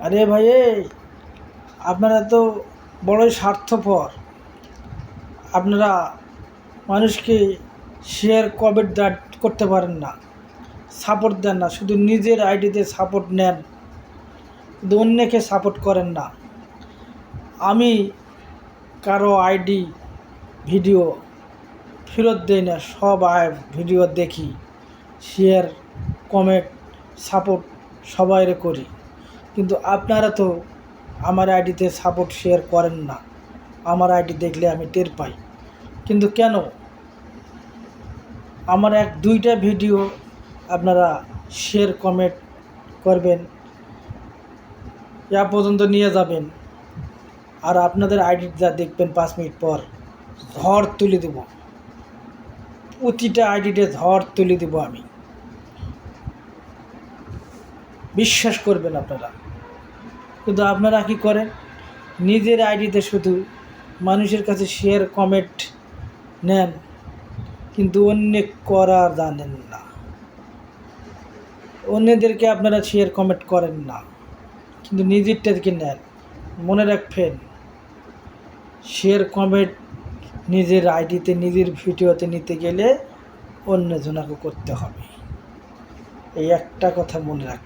আরে ভাই, আপনারা তো বড়ই স্বার্থপর। আপনারা মানুষকে শেয়ার করতে পারেন না, সাপোর্ট দেন না, শুধু নিজের আইডিতে সাপোর্ট নেন, কিন্তু অন্যকে সাপোর্ট করেন না। আমি কারো আইডি ভিডিও ফেরত দেই না, সব ভিডিও দেখি, শেয়ার, কমেন্ট, সাপোর্ট সবাইরে করি। কিন্তু আপনারা তো আমার আইডিতে সাপোর্ট শেয়ার করেন না। আমার আইডি দেখলে আমি টের পাই, কিন্তু কেন আমার এক দুইটা ভিডিও আপনারা শেয়ার কমেন্ট করবেন, পর্যন্ত নিয়ে যাবেন, আর আপনাদের আইডি যা দেখবেন 5 মিনিট পর ঝড় তুলে দেব, প্রতিটা আইডিতে ঝড় তুলে দেব আমি। বিশ্বাস করবেন আপনারা। কিন্তু আপনারা কি করেন, নিজের আইডিতে শুধু মানুষের কাছে শেয়ার কমেন্ট নেন, কিন্তু অন্য করার জানেন না। অন্যদেরকে আপনারা শেয়ার কমেন্ট করেন না, কিন্তু নিজেরটাকে নেন। মনে রাখবেন, শেয়ার কমেন্ট নিজের আইডিতে, নিজের ভিডিওতে নিতে গেলে অন্যজনকে করতে হবে। এই একটা কথা মনে রাখবেন।